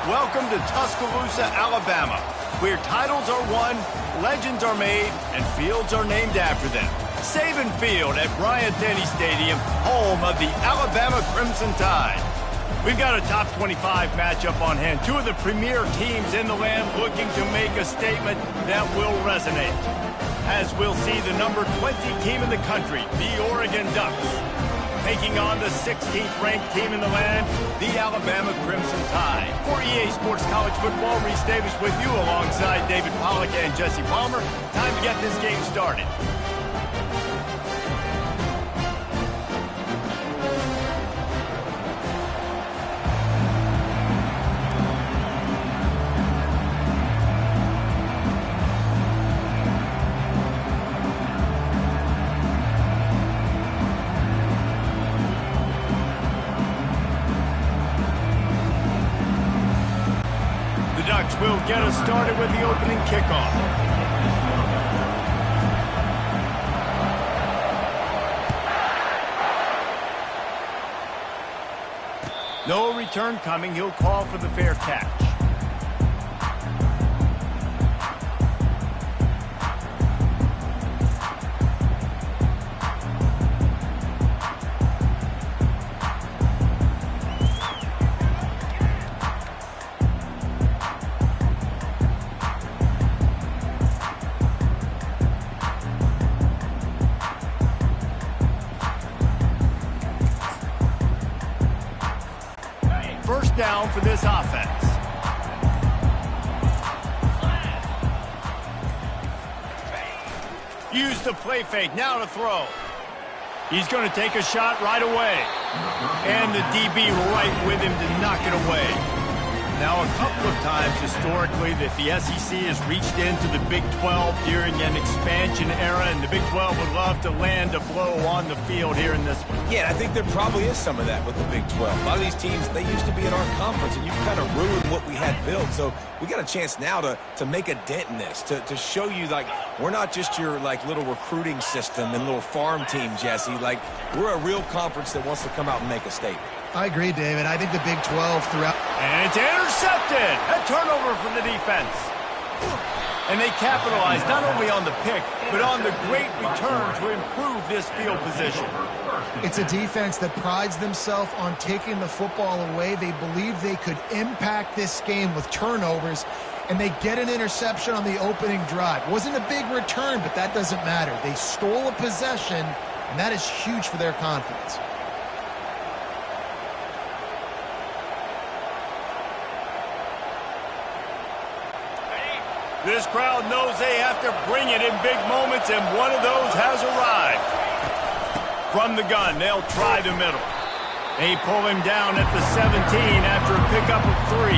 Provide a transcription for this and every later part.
Welcome to Tuscaloosa, Alabama, where titles are won, legends are made, and fields are named after them. Saban Field at Bryant-Denny Stadium, home of the Alabama Crimson Tide. We've got a top 25 matchup on hand. Two of the premier teams in the land looking to make a statement that will resonate. As we'll see the number 20 team in the country, the Oregon Ducks, taking on the 16th ranked team in the land, the Alabama Crimson Tide. For EA Sports College Football, Reese Davis with you alongside David Pollack and Jesse Palmer. Time to get this game started. Will get us started with the opening kickoff. No return coming. He'll call for the fair catch. First down for this offense. Use the play fake. Now to throw. He's going to take a shot right away. And the DB right with him to knock it away. Now, a couple of times historically that the SEC has reached into the Big 12 during an expansion era, and the Big 12 would love to land a blow on the field here in this one. Yeah, I think there probably is some of that with the Big 12. A lot of these teams, they used to be in our conference, and you kind of ruined what we had built. So we got a chance now to make a dent in this, to show you, like, we're not just your, like, little recruiting system and little farm team, Jesse. Like, we're a real conference that wants to come out and make a statement. I agree, David. I think the Big 12 throughout... And it's intercepted! A turnover from the defense. And they capitalized not only on the pick, but on the great return to improve this field position. It's a defense that prides themselves on taking the football away. They believe they could impact this game with turnovers, and they get an interception on the opening drive. Wasn't a big return, but that doesn't matter. They stole a possession, and that is huge for their confidence. This crowd knows they have to bring it in big moments, and one of those has arrived. From the gun, they'll try the middle. They pull him down at the 17 after a pickup of 3.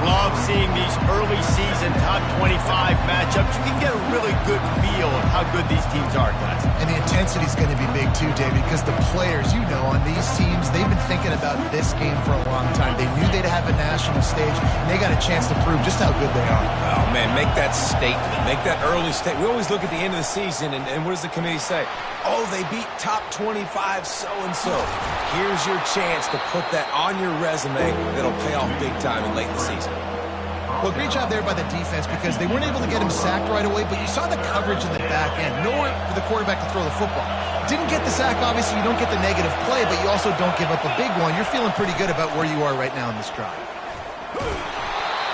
Love seeing these early season top 25 matchups. You can get a really good feel of how good these teams are, guys. And the intensity is going to be big too, David, because the players, you know, on these teams, they've been thinking about this game for a long time. They knew they'd have a national stage, and they got a chance to prove just how good they are. Oh, man, make that statement. Make that early statement. We always look at the end of the season, and what does the committee say? Oh, they beat top 25 so-and-so. Here's your chance to put that on your resume that'll pay off big time in late in the season. Well, great job there by the defense because they weren't able to get him sacked right away, but you saw the coverage in the back end. Nowhere for the quarterback to throw the football. Didn't get the sack, obviously. You don't get the negative play, but you also don't give up a big one. You're feeling pretty good about where you are right now in this drive.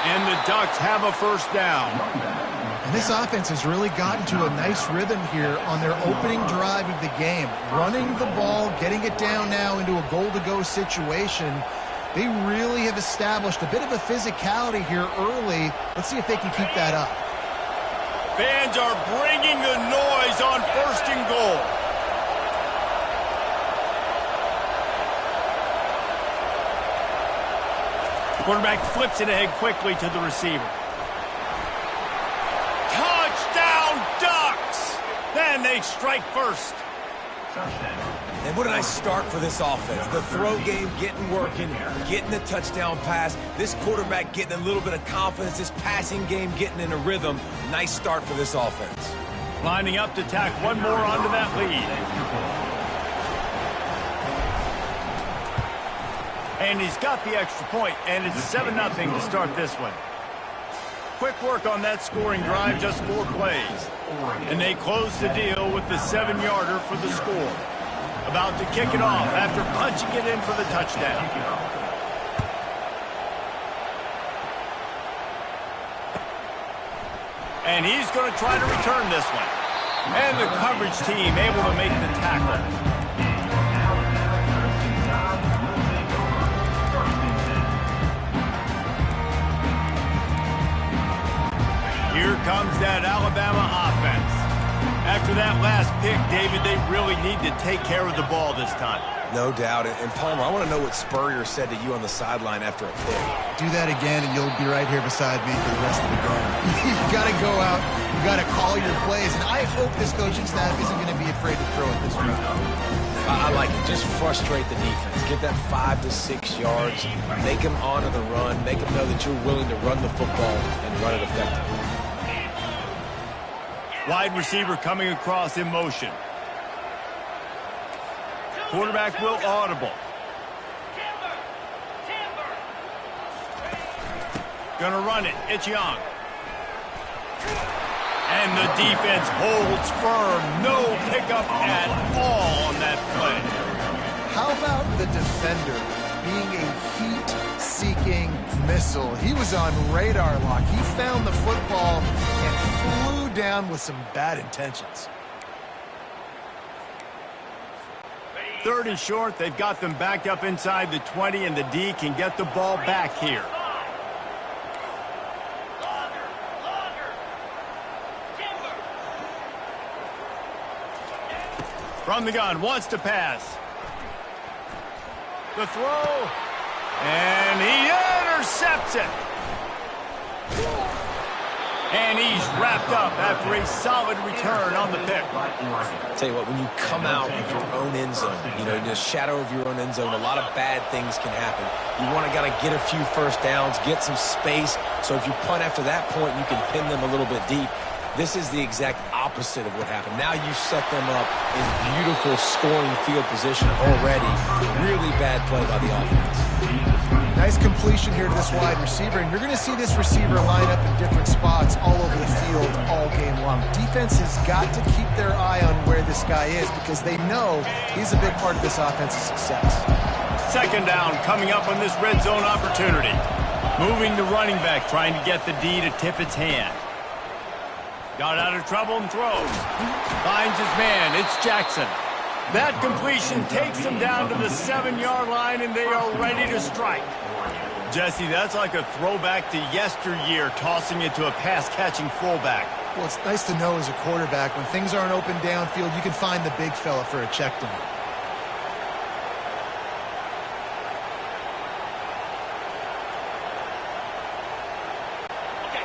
And the Ducks have a first down. And this offense has really gotten to a nice rhythm here on their opening drive of the game. Running the ball, getting it down now into a goal-to-go situation. They really have established a bit of a physicality here early. Let's see if they can keep that up. Fans are bringing the noise on 1st and goal. Quarterback flips it ahead quickly to the receiver. Touchdown, Ducks! Then they strike first. And what a nice start for this offense. The throw game getting working, getting the touchdown pass. This quarterback getting a little bit of confidence. This passing game getting in a rhythm. Nice start for this offense. Lining up to tack one more onto that lead. And he's got the extra point, and it's 7-0 to start this one. Quick work on that scoring drive, just 4 plays. And they close the deal with the 7-yarder for the score. About to kick it off after punching it in for the touchdown. And he's going to try to return this one. And the coverage team able to make the tackle. Here comes that Alabama offense. After that last pick, David, they really need to take care of the ball this time. No doubt. And Palmer, I want to know what Spurrier said to you on the sideline after a pick. Do that again, and you'll be right here beside me for the rest of the game. You got to go out. You got to call your plays. And I hope this coaching staff isn't going to be afraid to throw it this way. I like it. Just frustrate the defense. Get that 5 to 6 yards. Make them honor the run. Make them know that you're willing to run the football and run it effectively. Wide receiver coming across in motion. Quarterback will audible. Gonna run it. It's Young. And the defense holds firm. No pickup at all on that play. How about the defender being a heat-seeking missile? He was on radar lock. He found the football and flew down with some bad intentions. 3rd and short. They've got them backed up inside the 20, and the D can get the ball back here. From the gun, wants to pass. The throw, and he intercepts it. And he's wrapped up after a solid return on the pick. Tell you what, when you come out of your own end zone, you know, in the shadow of your own end zone, a lot of bad things can happen. You want to get a few first downs, get some space, so if you punt after that point, you can pin them a little bit deep. This is the exact opposite of what happened. Now you set them up in beautiful scoring field position already. Really bad play by the offense. Nice completion here to this wide receiver, and you're going to see this receiver line up in different spots all over the field all game long. Defense has got to keep their eye on where this guy is because they know he's a big part of this offense's success. 2nd down coming up on this red zone opportunity. Moving the running back, trying to get the D to tip its hand. Got out of trouble and throws. Finds his man. It's Jackson. That completion takes them down to the 7-yard line, and they are ready to strike. Jesse, that's like a throwback to yesteryear, tossing it to a pass-catching fullback. Well, it's nice to know as a quarterback, when things aren't open downfield, you can find the big fella for a check down.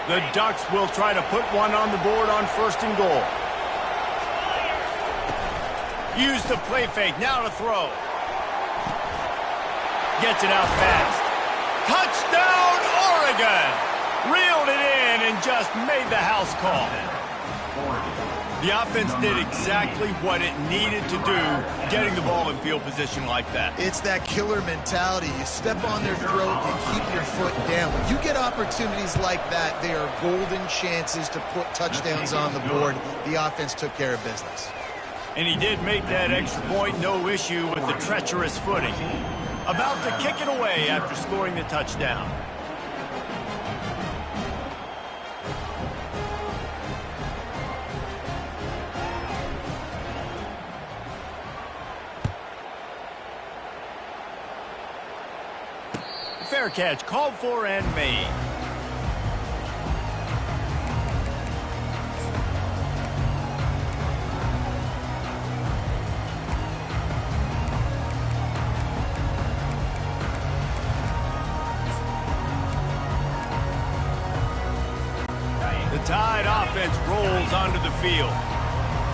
The Ducks will try to put one on the board on 1st and goal. Use the play fake, now to throw. Gets it out fast. Touchdown, Oregon! Reeled it in and just made the house call. The offense did exactly what it needed to do, getting the ball in field position like that. It's that killer mentality. You step on their throat and keep your foot down. When you get opportunities like that, they are golden chances to put touchdowns on the board. The offense took care of business. And he did make that extra point, no issue with the treacherous footing. About to kick it away after scoring the touchdown. Fair catch, called for and made. The Tide offense rolls onto the field.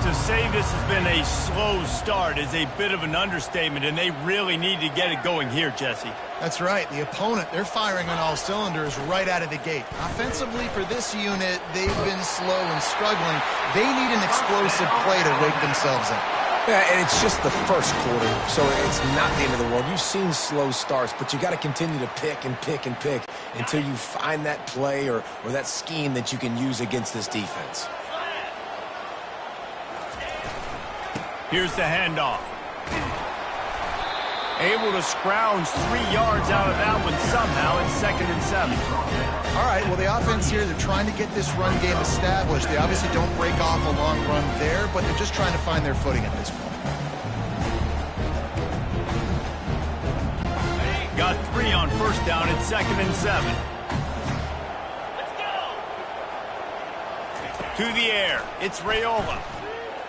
To say this has been a slow start is a bit of an understatement, and they really need to get it going here, Jesse. That's right. The opponent, they're firing on all cylinders right out of the gate. Offensively for this unit, they've been slow and struggling. They need an explosive play to wake themselves up. Yeah, and it's just the first quarter, so it's not the end of the world. You've seen slow starts, but you got to continue to pick and pick and pick until you find that play or that scheme that you can use against this defense. Here's the handoff. Able to scrounge 3 yards out of that one somehow in 2nd and 7. All right, well, the offense here, they're trying to get this run game established. They obviously don't break off a long run there, but they're just trying to find their footing at this point. Got 3 on 1st down at 2nd and 7. Let's go! To the air, it's Raiola.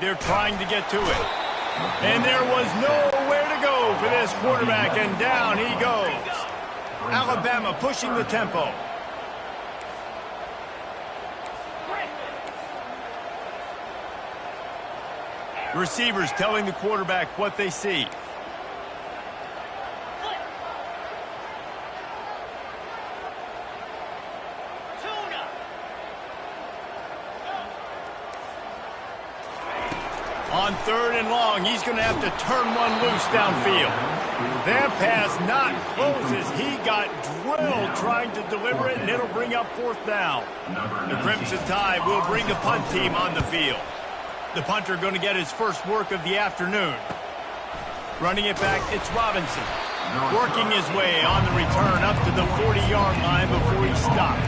They're trying to get to it. And there was nowhere to go for this quarterback, and down he goes. Alabama pushing the tempo. Receivers telling the quarterback what they see. On 3rd and long, he's going to have to turn one loose downfield. That pass not close as he got drilled trying to deliver it, and it'll bring up 4th down. The Crimson Tide will bring the punt team on the field. The punter going to get his first work of the afternoon. Running it back, it's Robinson. Working his way on the return up to the 40-yard line before he stopped.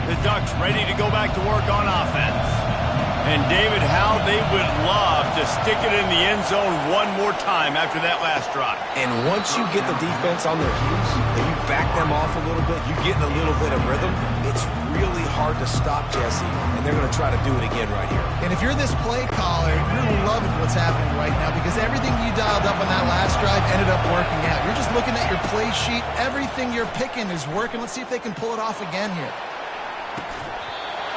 The Ducks ready to go back to work on offense. And David, how they would love to stick it in the end zone one more time after that last drive. And once you get the defense on their heels and you back them off a little bit, you get in a little bit of rhythm, it's really hard to stop Jesse, and they're going to try to do it again right here. And if you're this play caller, you're loving what's happening right now because everything you dialed up on that last drive ended up working out. You're just looking at your play sheet. Everything you're picking is working. Let's see if they can pull it off again here.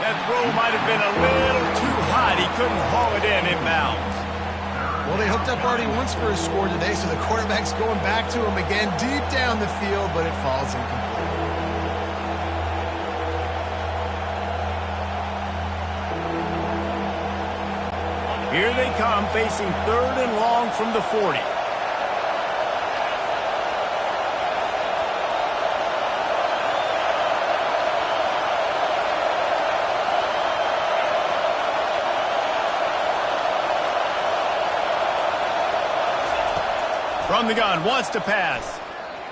That throw might have been a little too hot. He couldn't haul it in inbounds. Well, they hooked up already once for a score today, so the quarterback's going back to him again deep down the field, but it falls incomplete. Here they come, facing 3rd and long from the 40. From the gun, wants to pass.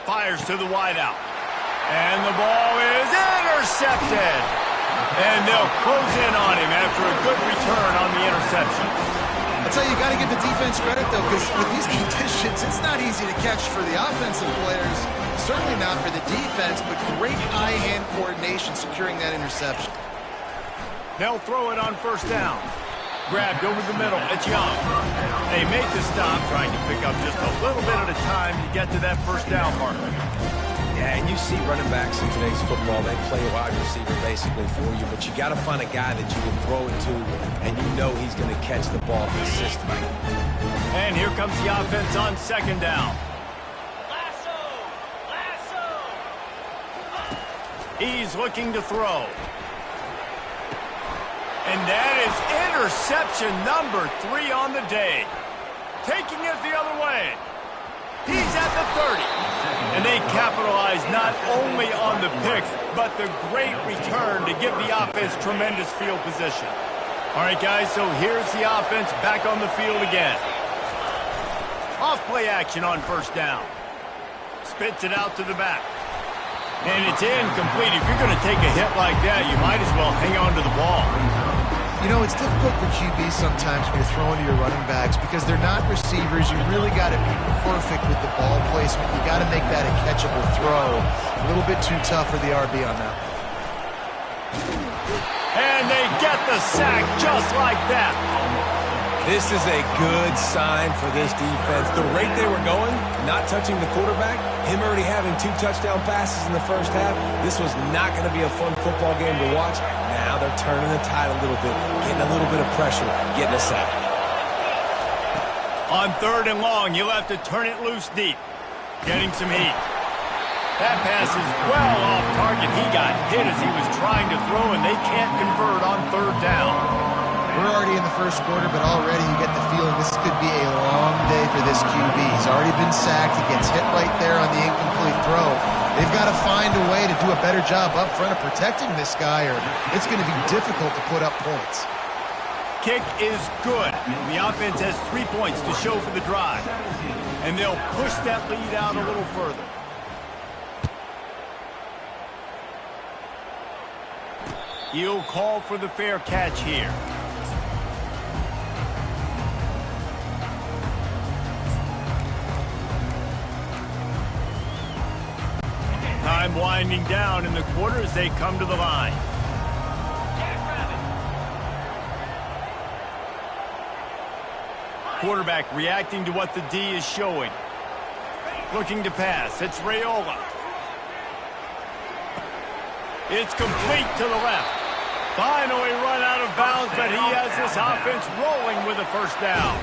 Fires to the wideout. And the ball is intercepted. And they'll close in on him after a good return on the interception. I'll tell you, you got to give the defense credit, though, because with these conditions, it's not easy to catch for the offensive players. Certainly not for the defense, but great eye-hand coordination securing that interception. They'll throw it on 1st down. Grabbed over the middle. It's Young. They make the stop, trying to pick up just a little bit at a time to get to that 1st down mark. Yeah, and you see running backs in today's football, they play a wide receiver basically for you, but you got to find a guy that you can throw it to, and you know he's going to catch the ball consistently. And here comes the offense on 2nd down. He's looking to throw. And that is interception number 3 on the day. Taking it the other way. He's at the 30. And they capitalize not only on the pick, but the great return to give the offense tremendous field position. All right, guys, so here's the offense back on the field again. Off play action on 1st down. Spits it out to the back. And it's incomplete. If you're going to take a hit like that, you might as well hang on to the ball. You know, it's difficult for QBs sometimes when you're throwing to your running backs because they're not receivers. You really got to be perfect with the ball placement. You got to make that a catchable throw. A little bit too tough for the RB on that. And they get the sack just like that. This is a good sign for this defense. The rate they were going, not touching the quarterback, him already having 2 touchdown passes in the first half, this was not going to be a fun football game to watch. Now they're turning the tide a little bit, getting a little bit of pressure, getting a sack. On 3rd and long, you'll have to turn it loose deep. Getting some heat. That pass is well off target. He got hit as he was trying to throw, and they can't convert on 3rd down. We're already in the first quarter, but already you get the feeling this could be a long day for this QB. He's already been sacked. He gets hit right there on the incomplete throw. They've got to find a way to do a better job up front of protecting this guy, or it's going to be difficult to put up points. Kick is good. The offense has 3 points to show for the drive. And they'll push that lead out a little further. He'll call for the fair catch here. Time winding down in the quarter as they come to the line. Quarterback reacting to what the D is showing. Looking to pass. It's Raiola. It's complete to the left. Finally run out of bounds, but he has this offense rolling with a first down.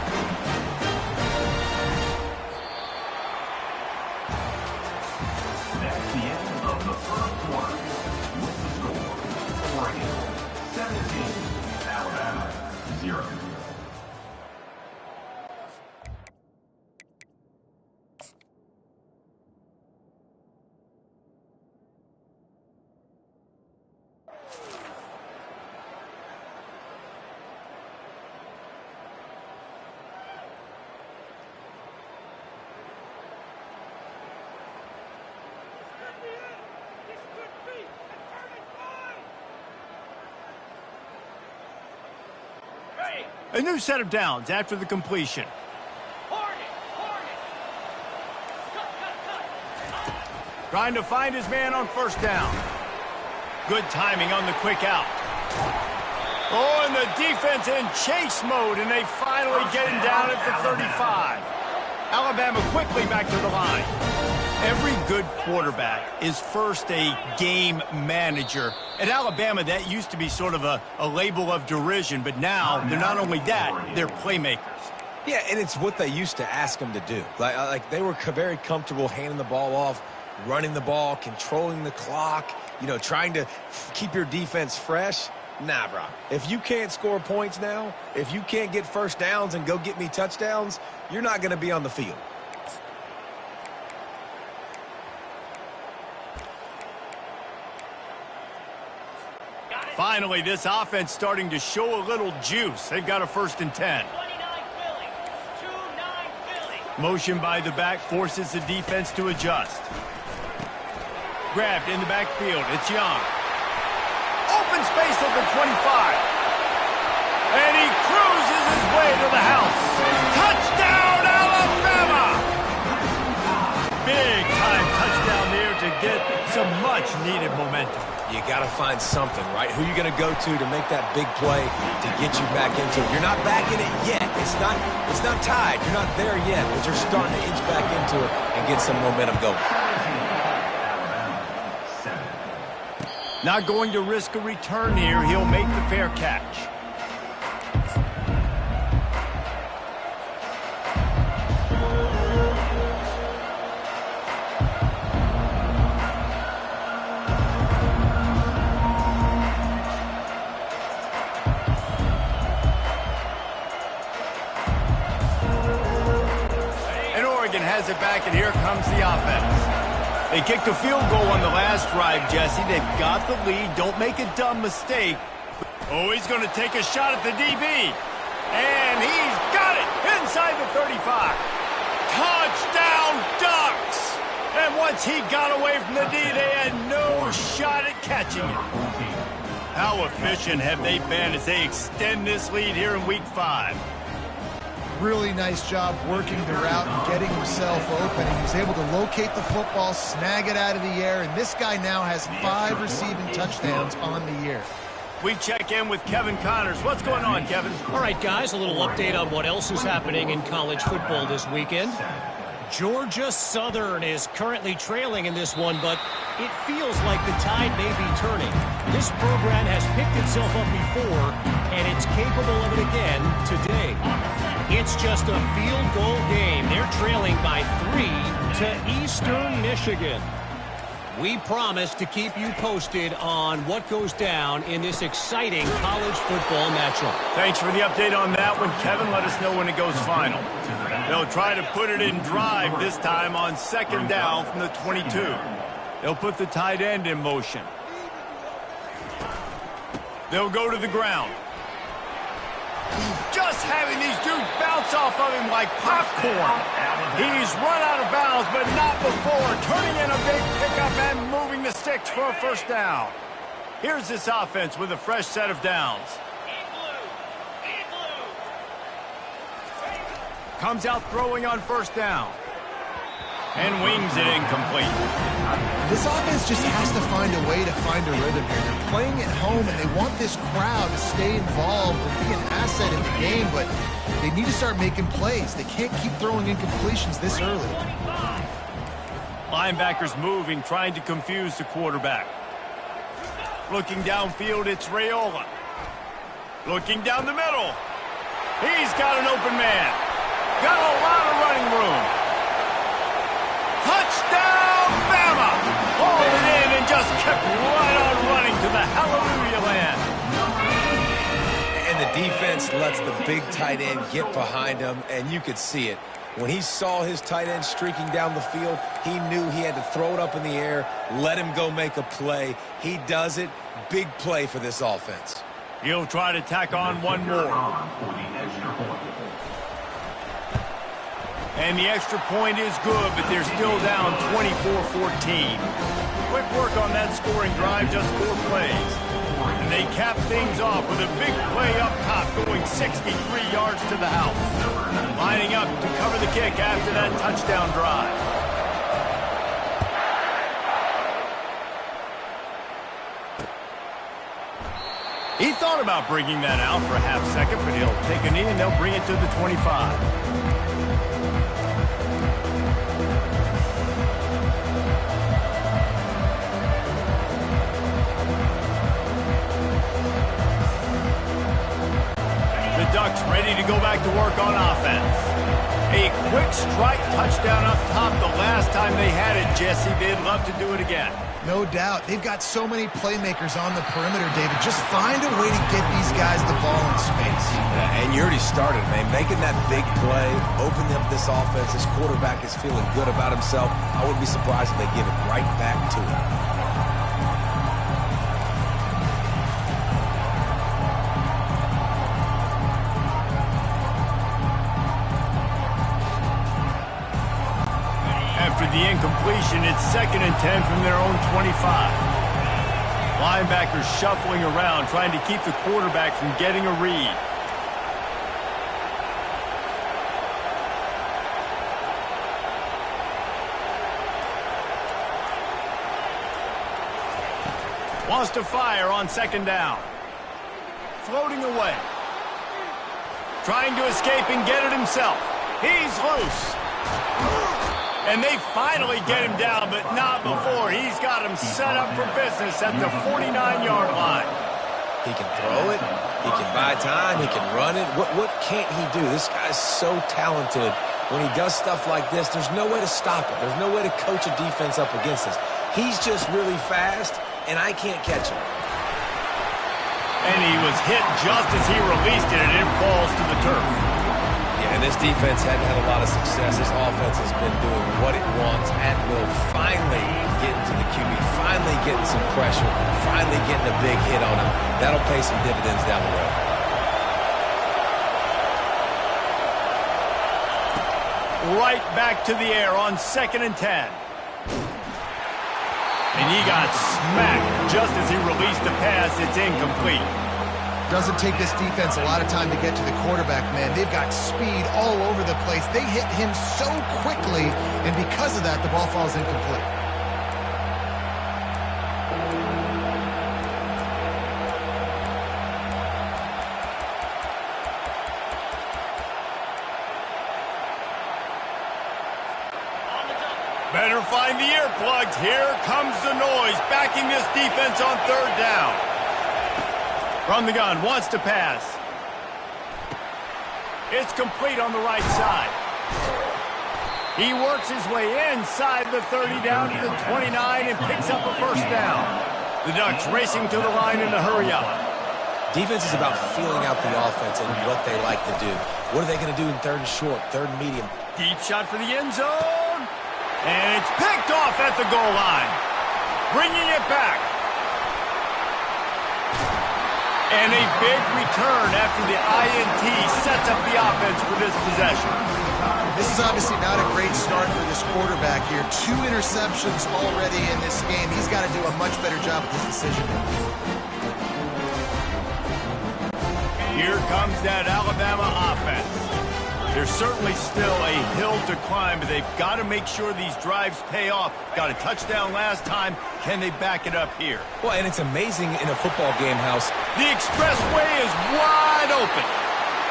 That's the end of the first quarter. With the score, Oregon 17, Alabama 0. A new set of downs after the completion. Trying to find his man on first down. Good timing on the quick out. Oh, and the defense in chase mode, and they finally get him down at the 35. Alabama quickly back to the line. Every good quarterback is first a game manager. At Alabama, that used to be sort of a label of derision, but now they're not only that, they're playmakers. Yeah, and it's what they used to ask them to do. Like they were very comfortable handing the ball off, running the ball, controlling the clock, trying to keep your defense fresh. Nah, bro. If you can't score points now, if you can't get first downs and go get me touchdowns, you're not going to be on the field. Finally, this offense starting to show a little juice. They've got a 1st and 10. Motion by the back forces the defense to adjust. Grabbed in the backfield. It's Young. Open space at the 25. And he cruises his way to the house. Touchdown, Alabama! Big time touchdown there to get some much-needed momentum. You got to find something, right? Who are you going to go to make that big play to get you back into it? You're not back in it yet. It's not tied. You're not there yet, but you're starting to inch back into it and get some momentum going. Not going to risk a return here. He'll make the fair catch. Has it back, and here comes the offense. They kicked a field goal on the last drive, Jesse. They've got the lead. Don't make a dumb mistake. Oh, he's going to take a shot at the DB. And he's got it inside the 35. Touchdown, Ducks! And once he got away from the D, they had no shot at catching it. How efficient have they been as they extend this lead here in Week 5? Really nice job working the route and getting himself open. He was able to locate the football, snag it out of the air, and this guy now has 5 receiving touchdowns on the year. We check in with Kevin Connors. What's going on, Kevin? All right, guys, a little update on what else is happening in college football this weekend. Georgia Southern is currently trailing in this one, but it feels like the tide may be turning. This program has picked itself up before, and it's capable of it again today. It's just a field goal game. They're trailing by 3 to Eastern Michigan. We promise to keep you posted on what goes down in this exciting college football matchup. Thanks for the update on that one, Kevin. Let us know when it goes final. They'll try to put it in drive this time on second down from the 22. They'll put the tight end in motion. They'll go to the ground. Just having these dudes bounce off of him like popcorn. He's run out of bounds, but not before. Turning in a big pickup and moving the sticks for a first down. Here's this offense with a fresh set of downs. Comes out throwing on first down. And wings it incomplete. This offense just has to find a way to find a rhythm here. They're playing at home, and they want this crowd to stay involved and be an asset in the game, but they need to start making plays. They can't keep throwing incompletions this early. Linebackers moving, trying to confuse the quarterback. Looking downfield, it's Raiola. Looking down the middle. He's got an open man. Got a lot of running room. Touchdown, Bama! Hauled it in and just kept right on running to the hallelujah land. And the defense lets the big tight end get behind him, and you could see it. When he saw his tight end streaking down the field, he knew he had to throw it up in the air, let him go make a play. He does it. Big play for this offense. He'll try to tack on one more. And the extra point is good, but they're still down 24-14. Quick work on that scoring drive, just 4 plays. And they cap things off with a big play up top, going 63 yards to the house. Lining up to cover the kick after that touchdown drive. He thought about bringing that out for a half second, but he'll take a knee and they'll bring it to the 25. Ducks ready to go back to work on offense. A quick strike touchdown up top the last time they had it, Jesse. They'd love to do it again. No doubt. They've got so many playmakers on the perimeter, David. Just find a way to get these guys the ball in space. Yeah, and you already started, man. Making that big play, opening up this offense. This quarterback is feeling good about himself. I wouldn't be surprised if they give it right back to him. After the incompletion, it's 2nd and 10 from their own 25. Linebackers shuffling around, trying to keep the quarterback from getting a read. Wants to fire on 2nd down. Floating away. Trying to escape and get it himself. He's loose. And they finally get him down, but not before. He's got him set up for business at the 49-yard line. He can throw it. He can buy time. He can run it. What can't he do? This guy's so talented. When he does stuff like this, there's no way to stop it. There's no way to coach a defense up against this. He's just really fast, and I can't catch him. And he was hit just as he released it, and it falls to the turf. Yeah, and this defense hadn't had a lot of success. This offense has been doing what it wants at will. Finally getting to the QB, finally getting some pressure, finally getting a big hit on him. That'll pay some dividends down the road. Right back to the air on 2nd and 10. And he got smacked just as he released the pass. It's incomplete. Doesn't take this defense a lot of time to get to the quarterback, man. They've got speed all over the place. They hit him so quickly, and because of that, the ball falls incomplete. Better find the earplugs. Here comes the noise, backing this defense on 3rd down. From the gun, wants to pass. It's complete on the right side. He works his way inside the 30 down to the 29 and picks up a first down. The Ducks racing to the line in a hurry up. Defense is about feeling out the offense and what they like to do. What are they going to do in third and short, third and medium? Deep shot for the end zone. And it's picked off at the goal line. Bringing it back. And a big return after the INT sets up the offense for this possession. This is obviously not a great start for this quarterback here. 2 interceptions already in this game. He's got to do a much better job with his decision. Here comes that Alabama offense. There's certainly still a hill to climb, but they've got to make sure these drives pay off. Got a touchdown last time. Can they back it up here? Well, and it's amazing in a football game, House. The expressway is wide open,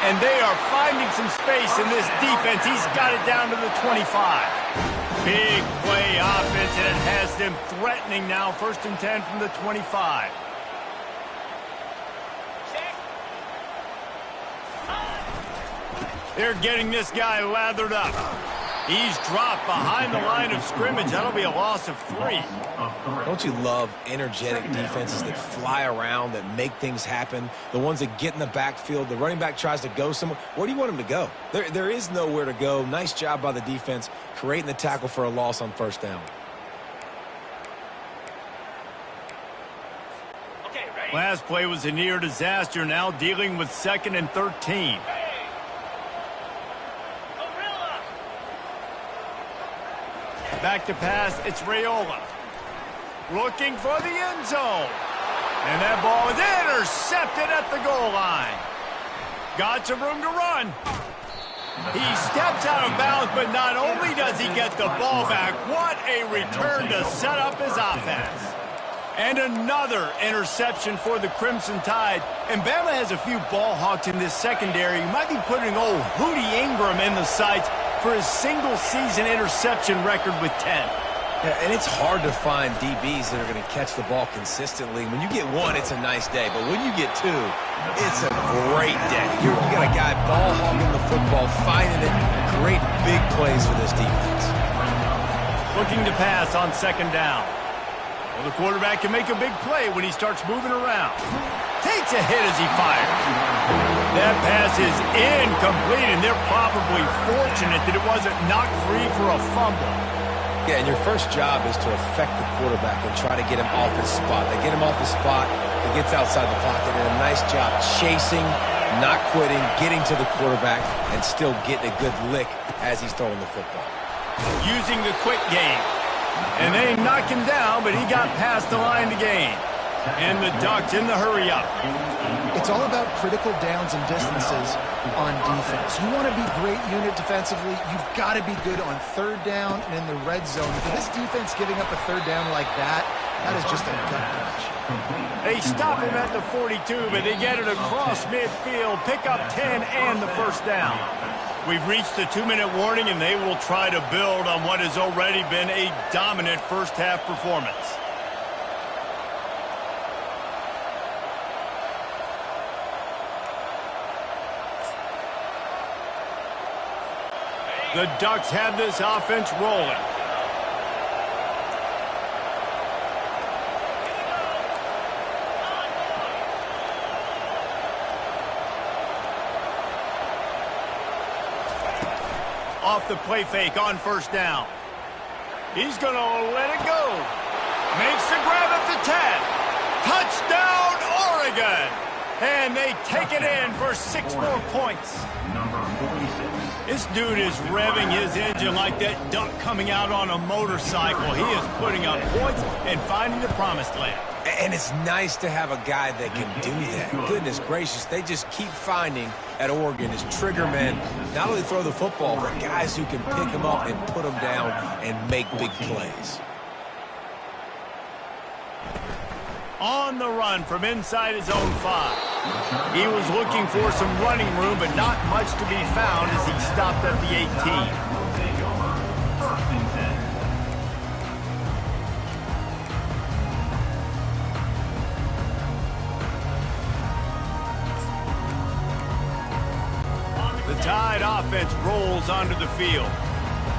and they are finding some space in this defense. He's got it down to the 25. Big play offense, and it has them threatening now. 1st and 10 from the 25. They're getting this guy lathered up. He's dropped behind the line of scrimmage. That'll be a loss of 3. Don't you love energetic defenses that fly around, that make things happen? The ones that get in the backfield, the running back tries to go somewhere. Where do you want him to go? There is nowhere to go. Nice job by the defense, creating the tackle for a loss on 1st down. Last play was a near disaster, now dealing with 2nd and 13. Back to pass, it's Raiola. Looking for the end zone. And that ball is intercepted at the goal line. Got some room to run. He steps out of bounds, but not only does he get the ball back, what a return to set up his offense. And another interception for the Crimson Tide. And Bama has a few ball hawks in this secondary. You might be putting old Hootie Ingram in the sights for his single-season interception record with 10. Yeah, and it's hard to find DBs that are going to catch the ball consistently. When you get 1, it's a nice day. But when you get 2, it's a great day. You got a guy ball hogging the football, finding it, great big plays for this defense. Looking to pass on 2nd down. Well, the quarterback can make a big play when he starts moving around. Takes a hit as he fires. That pass is incomplete, and they're probably fortunate that it wasn't knocked free for a fumble. Yeah, and your first job is to affect the quarterback and try to get him off his spot. They get him off his spot, he gets outside the pocket, and a nice job chasing, not quitting, getting to the quarterback, and still getting a good lick as he's throwing the football. Using the quick game. And they knocked him down, but he got past the line to gain. And the Ducks in the hurry-up. It's all about critical downs and distances on defense. You want to be great unit defensively, you've got to be good on 3rd down and in the red zone. For this defense giving up a 3rd down like that, that is just a gut punch. They stop him at the 42, but they get it across midfield, pick up 10 and the 1st down. We've reached the 2-minute warning, and they will try to build on what has already been a dominant first-half performance. The Ducks have this offense rolling. Off the play fake on 1st down. He's going to let it go. Makes the grab at the 10. Touchdown, Oregon. And they take it in for 6 more points. Number 46. This dude is revving his engine like that duck coming out on a motorcycle. He is putting up points and finding the promised land. And it's nice to have a guy that can do that. Goodness gracious, they just keep finding at Oregon is trigger men. Not only throw the football, but guys who can pick them up and put them down and make big plays. On the run from inside his own 5. He was looking for some running room, but not much to be found as he stopped at the 18. Take over. 1st and 10. The Tide offense rolls onto the field.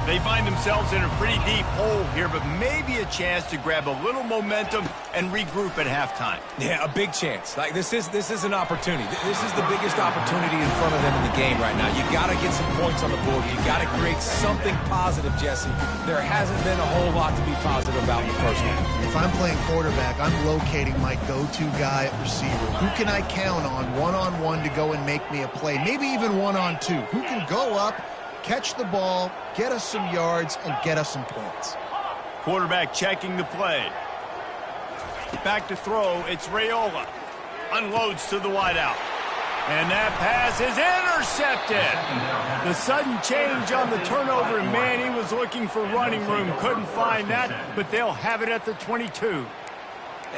They find themselves in a pretty deep hole here, but maybe a chance to grab a little momentum and regroup at halftime. Yeah, a big chance. Like this is an opportunity. This is the biggest opportunity in front of them in the game right now. You got to get some points on the board. You got to create something positive, Jesse. There hasn't been a whole lot to be positive about in the first half. If I'm playing quarterback, I'm locating my go-to guy at receiver. Who can I count on one-on-one to go and make me a play? Maybe even one-on-two. Who can go up, catch the ball, get us some yards, and get us some points. Quarterback checking the play. Back to throw, it's Raiola. Unloads to the wideout. And that pass is intercepted. The sudden change on the turnover, and man, he was looking for running room. Couldn't find that, but they'll have it at the 22.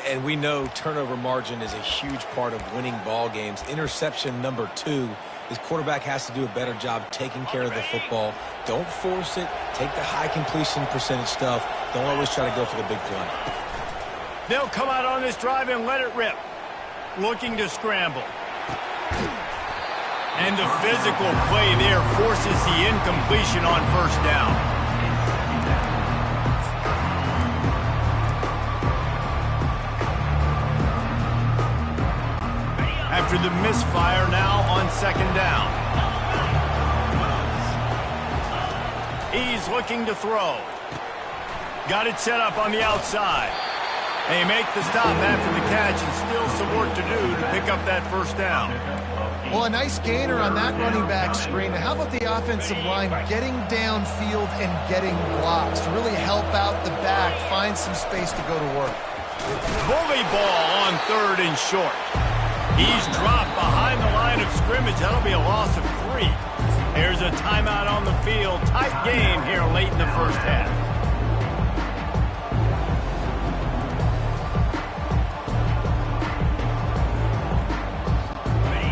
And we know turnover margin is a huge part of winning ball games. Interception number 2. His quarterback has to do a better job taking care of the football. Don't force it. Take the high completion percentage stuff. Don't always try to go for the big play. They'll come out on this drive and let it rip. Looking to scramble. And the physical play there forces the incompletion on first down. After the misfire, now on second down. He's looking to throw. Got it set up on the outside. They make the stop after the catch, and still some work to do to pick up that first down. Well, a nice gainer on that running back screen. How about the offensive line getting downfield and getting blocks to really help out the back, find some space to go to work? Bully ball on third and short. He's dropped behind the line of scrimmage. That'll be a loss of 3. There's a timeout on the field. Tight game here late in the first half.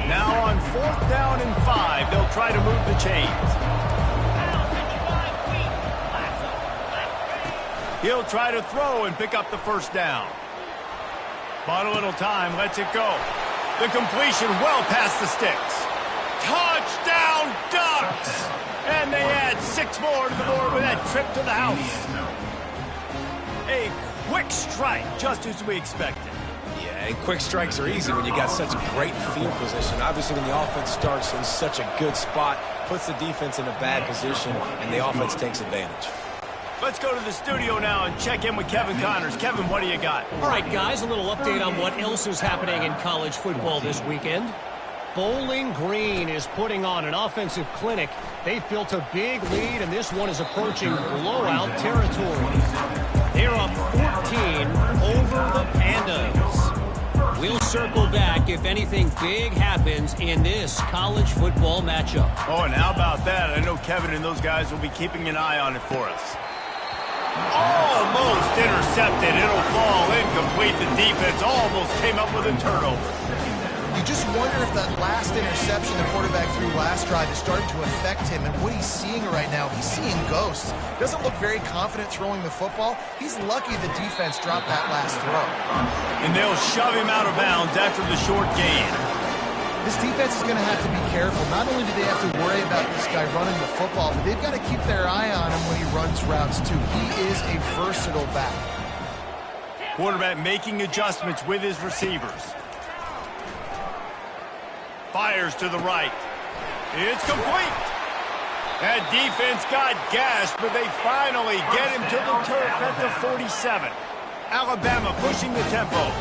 Now on 4th down and 5, they'll try to move the chains. He'll try to throw and pick up the first down. Bought a little time, lets it go. The completion well past the sticks. Touchdown Ducks! And they add 6 more to the board with that trip to the house. A quick strike, just as we expected. Yeah, and quick strikes are easy when you got such great field position. Obviously, when the offense starts in such a good spot, puts the defense in a bad position, and the offense takes advantage. Let's go to the studio now and check in with Kevin Connors. Kevin, what do you got? All right, guys, a little update on what else is happening in college football this weekend. Bowling Green is putting on an offensive clinic. They've built a big lead, and this one is approaching blowout territory. They're up 14 over the Pandas. We'll circle back if anything big happens in this college football matchup. Oh, and how about that? I know Kevin and those guys will be keeping an eye on it for us. Almost intercepted. It'll fall incomplete. The defense almost came up with a turnover. You just wonder if that last interception the quarterback threw last drive is starting to affect him and what he's seeing right now. He's seeing ghosts. Doesn't look very confident throwing the football. He's lucky the defense dropped that last throw. And they'll shove him out of bounds after the short gain. This defense is going to have to be careful. Not only do they have to worry about this guy running the football, but they've got to keep their eye on him when he runs routes too. He is a versatile back. Quarterback making adjustments with his receivers. Fires to the right. It's complete. That defense got gashed, but they finally get him to the turf at the 47. Alabama pushing the tempo.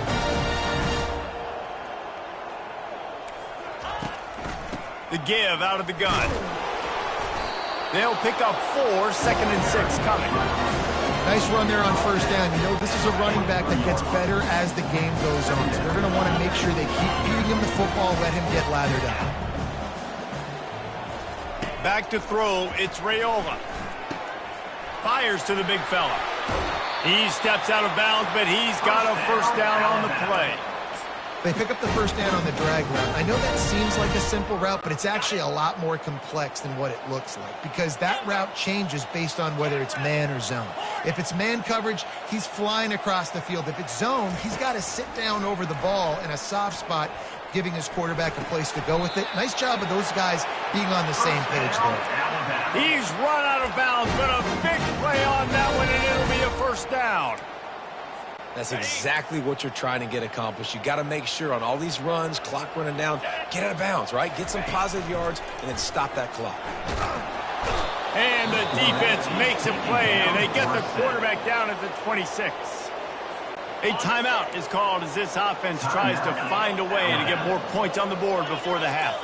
The give out of the gun. They'll pick up 4, 2nd and 6 coming. Nice run there on first down. You know, this is a running back that gets better as the game goes on. So they're going to want to make sure they keep feeding him the football, let him get lathered up. Back to throw, it's Raiola. Fires to the big fella. He steps out of bounds, but he's got a first down on the play. They pick up the first down on the drag route. I know that seems like a simple route, but it's actually a lot more complex than what it looks like because that route changes based on whether it's man or zone. If it's man coverage, he's flying across the field. If it's zone, he's got to sit down over the ball in a soft spot, giving his quarterback a place to go with it. Nice job of those guys being on the same page there. He's run out of bounds, but a big play on that one, and it'll be a first down. That's exactly what you're trying to get accomplished. You got to make sure on all these runs, clock running down, get out of bounds, right? Get some positive yards, and then stop that clock. And the defense makes a play, and they get the quarterback down at the 26. A timeout is called as this offense tries to find a way to get more points on the board before the half.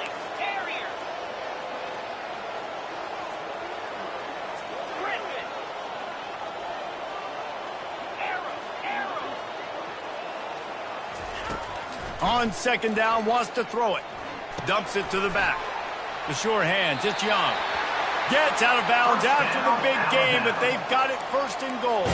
On second down, wants to throw it. Dumps it to the back. The sure hands, it's Young. Gets out of bounds after the big game, but they've got it first and goal.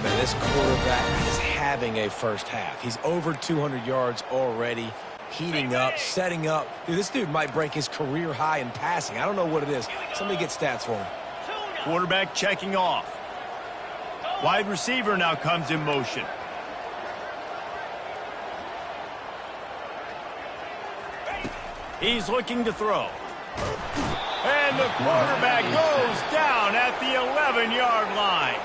Man, this quarterback is having a first half. He's over 200 yards already, heating up, setting up. Dude, this dude might break his career high in passing. I don't know what it is. Somebody get stats for him. Quarterback checking off. Wide receiver now comes in motion. He's looking to throw. And the quarterback goes down at the 11-yard line.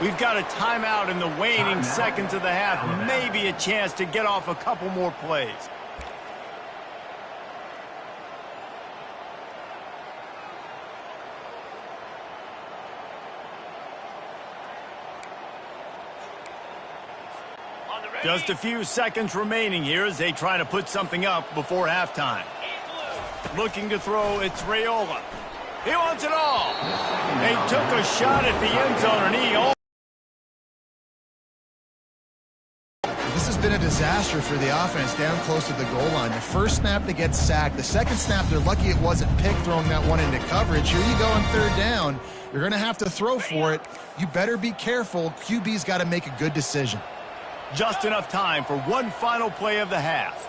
We've got a timeout in the waning seconds of the half. Maybe a chance to get off a couple more plays. Just a few seconds remaining here as they try to put something up before halftime. Looking to throw, it's Raiola. He wants it all. They took a shot at the end zone, and This has been a disaster for the offense down close to the goal line. The first snap, they get sacked. The second snap, they're lucky it wasn't picked throwing that one into coverage. Here you go on third down. You're going to have to throw for it. You better be careful. QB's got to make a good decision. just enough time for one final play of the half.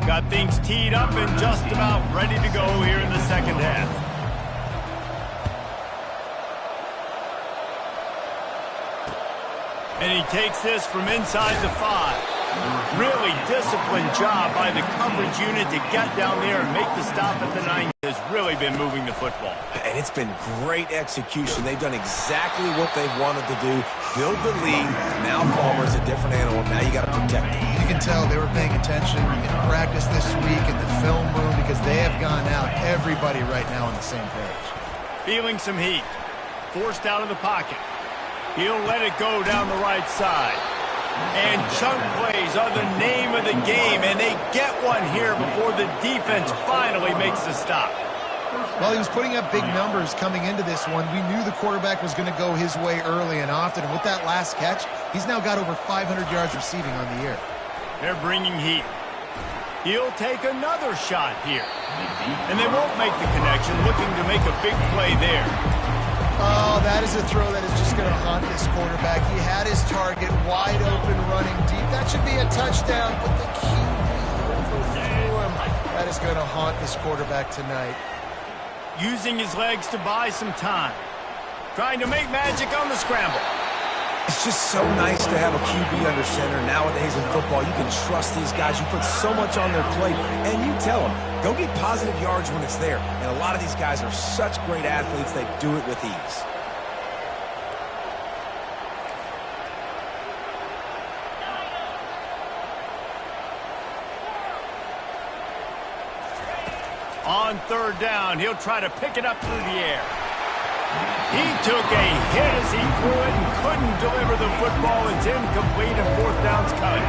Got things teed up and just about ready to go here in the second half. And he takes this from inside the 5. Really disciplined job by the coverage unit to get down there and make the stop at the 9. Has really been moving the football. And it's been great execution. They've done exactly what they've wanted to do. Build the lead. Now Palmer's a different animal. Now you got to protect him. You can tell they were paying attention in practice this week in the film room because they have gone out, everybody right now on the same page. Feeling some heat. Forced out of the pocket. He'll let it go down the right side. And chunk plays are the name of the game, and they get one here before the defense finally makes the stop. Well, he was putting up big numbers coming into this one. We knew the quarterback was going to go his way early and often, and with that last catch, he's now got over 500 yards receiving on the year. They're bringing heat. He'll take another shot here. And they won't make the connection, looking to make a big play there. Oh, that is a throw that is just going to haunt this quarterback. He had his target wide open, running deep. That should be a touchdown, but the QB overthrew him. That is going to haunt this quarterback tonight. Using his legs to buy some time. Trying to make magic on the scramble. It's just so nice to have a QB under center. Nowadays in football, you can trust these guys. You put so much on their plate, and you tell them, go get positive yards when it's there. And a lot of these guys are such great athletes, they do it with ease. On third down, he'll try to pick it up through the air. He took a hit as he threw it and couldn't deliver the football. It's incomplete and fourth down's coming.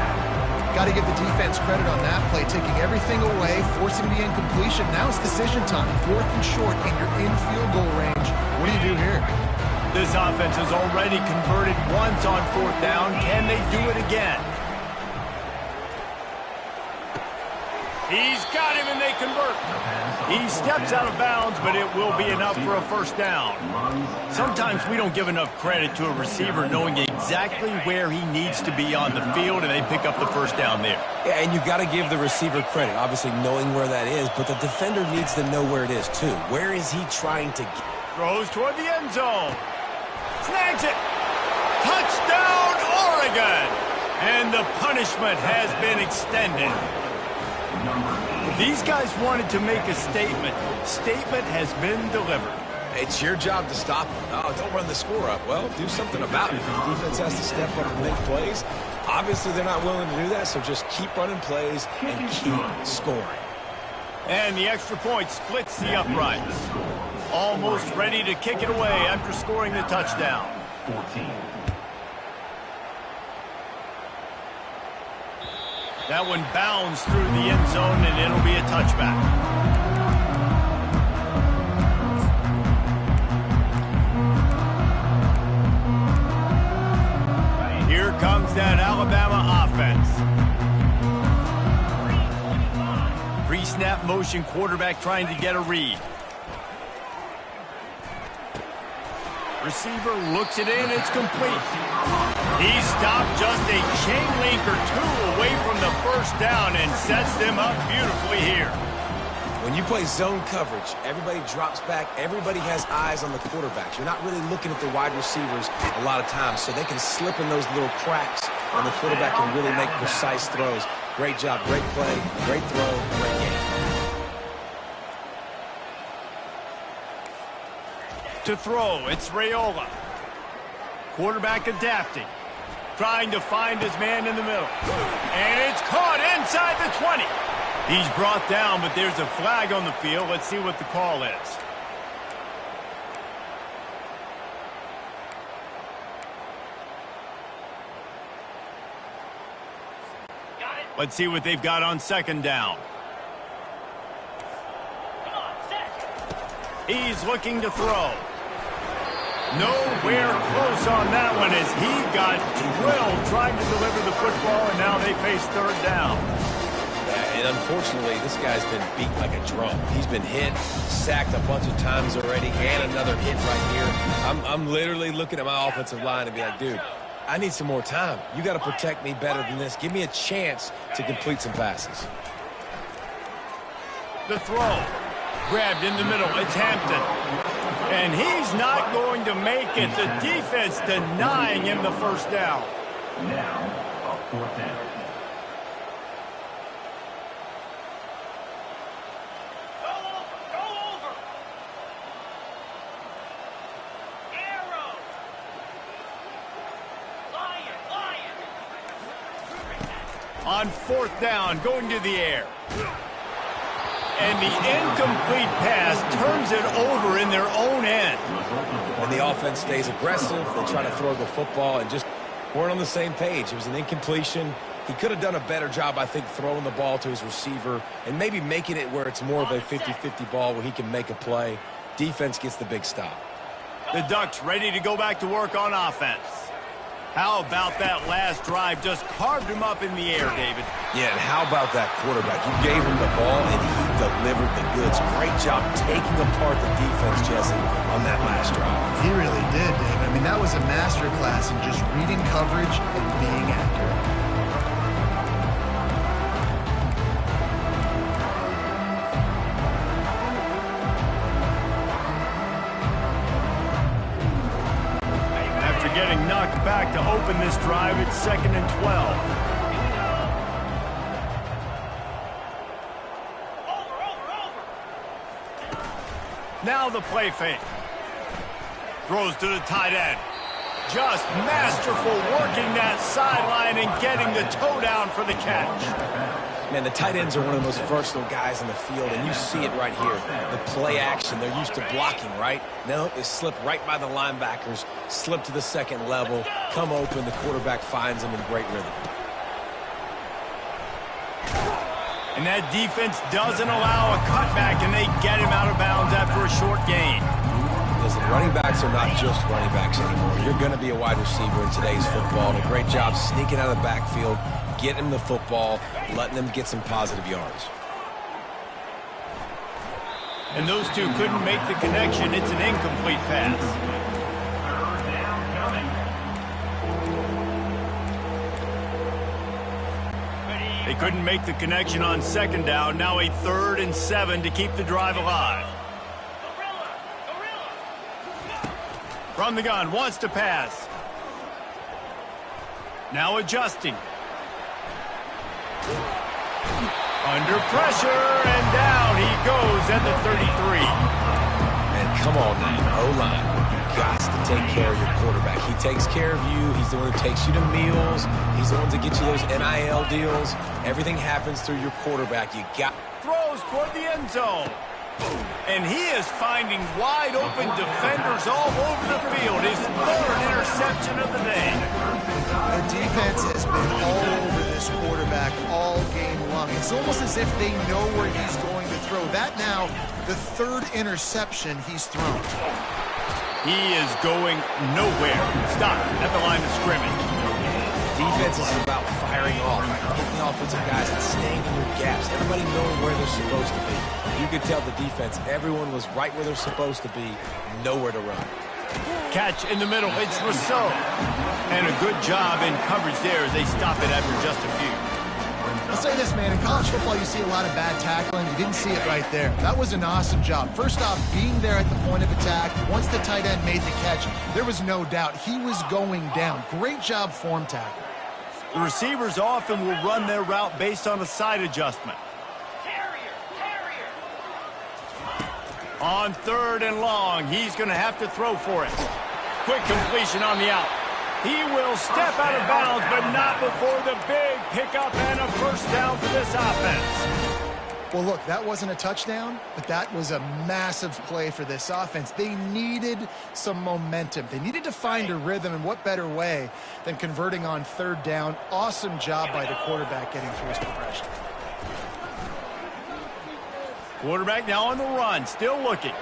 Got to give the defense credit on that play, taking everything away, forcing the incompletion. Now it's decision time. Fourth and short, and you're in field goal range. What do you do here? This offense has already converted once on fourth down. Can they do it again? He's got him, and they convert. He steps out of bounds, but it will be enough for a first down. Sometimes we don't give enough credit to a receiver knowing exactly where he needs to be on the field, and they pick up the first down there. Yeah, and you got to give the receiver credit, obviously knowing where that is, but the defender needs to know where it is, too. Where is he trying to get? Throws toward the end zone. Snags it. Touchdown, Oregon! And the punishment has been extended. These guys wanted to make a statement. Statement has been delivered. It's your job to stop him. Oh, don't run the score up. Well, do something about it. The defense has to step up and make plays. Obviously, they're not willing to do that, so just keep running plays and keep scoring. And the extra point splits the uprights. Almost ready to kick it away after scoring the touchdown. 14. That one bounds through the end zone, and it'll be a touchback. Here comes that Alabama offense. Pre-snap motion, quarterback trying to get a read. Receiver looks it in, it's complete. He stopped just a chain link or two away from the first down and sets them up beautifully here. When you play zone coverage, everybody drops back, everybody has eyes on the quarterbacks. You're not really looking at the wide receivers a lot of times, so they can slip in those little cracks, and the quarterback can really make precise throws. Great job, great play, great throw, great game. To throw, it's Raiola. Quarterback adapting. Trying to find his man in the middle. And it's caught inside the 20. He's brought down, but there's a flag on the field. Let's see what the call is. Let's see what they've got on second down. He's looking to throw. Nowhere close on that one as he got drilled trying to deliver the football, and now they face third down. And unfortunately, this guy's been beat like a drum. He's been hit, sacked a bunch of times already, and another hit right here. I'm literally looking at my offensive line and be like, dude, I need some more time. You got to protect me better than this. Give me a chance to complete some passes. The throw. Grabbed in the middle. It's Hampton. And he's not going to make it. The defense denying him the first down. Now, a fourth down. Go over. Arrow. Lion. On fourth down, going to the air. And the incomplete pass turns it over in their own end. When the offense stays aggressive, they try to throw the football and just weren't on the same page. It was an incompletion. He could have done a better job, I think, throwing the ball to his receiver and maybe making it where it's more of a 50-50 ball where he can make a play. Defense gets the big stop. The Ducks ready to go back to work on offense. How about that last drive? Just carved him up in the air, David. Yeah, and how about that quarterback? You gave him the ball, and he delivered the goods. Great job taking apart the defense, Jesse, on that last drive. He really did, David. I mean, that was a masterclass in just reading coverage and being accurate. Getting knocked back to open this drive. It's 2nd and 12. Now the play fake. Throws to the tight end. Just masterful working that sideline and getting the toe down for the catch. Man, the tight ends are one of the most versatile guys in the field, and you see it right here. The play action, they're used to blocking, right? No, they slip right by the linebackers, slip to the second level, come open, the quarterback finds them in great rhythm. And that defense doesn't allow a cutback, and they get him out of bounds after a short gain. Listen, running backs are not just running backs anymore. You're going to be a wide receiver in today's football, and a great job sneaking out of the backfield, getting them the football, letting them get some positive yards. And those two couldn't make the connection. It's an incomplete pass. Third down coming. They couldn't make the connection on second down. Now a 3rd and 7 to keep the drive alive. From the gun, wants to pass. Now adjusting. Under pressure, and down he goes at the 33. And come on now, O-line. You've got to take care of your quarterback. He takes care of you. He's the one who takes you to meals. He's the one that gets you those NIL deals. Everything happens through your quarterback. You got... Throws toward the end zone. And he is finding wide open defenders all over the field. His 3rd interception of the day. The defense has been all over this quarterback all game long. It's almost as if they know where he's going to throw. That now, the 3rd interception he's thrown. He is going nowhere. Stop at the line of scrimmage. Defense is about firing off, hitting the offensive guys and staying in your gaps. Everybody knowing where they're supposed to be. You could tell the defense, everyone was right where they're supposed to be, nowhere to run. Catch in the middle, it's Rousseau. And a good job in coverage there as they stop it after just a few. I'll say this, man. In college football, you see a lot of bad tackling. You didn't see it right there. That was an awesome job. First off, being there at the point of attack. Once the tight end made the catch, there was no doubt he was going down. Great job form tackle. The receivers often will run their route based on a side adjustment. On 3rd and long, he's going to have to throw for it. Quick completion on the out. He will step out of bounds, but not before the big pickup and a first down for this offense. Well, look, that wasn't a touchdown, but that was a massive play for this offense. They needed some momentum. They needed to find a rhythm, and what better way than converting on 3rd down. Awesome job by the quarterback getting through his progression. Quarterback now on the run, still looking.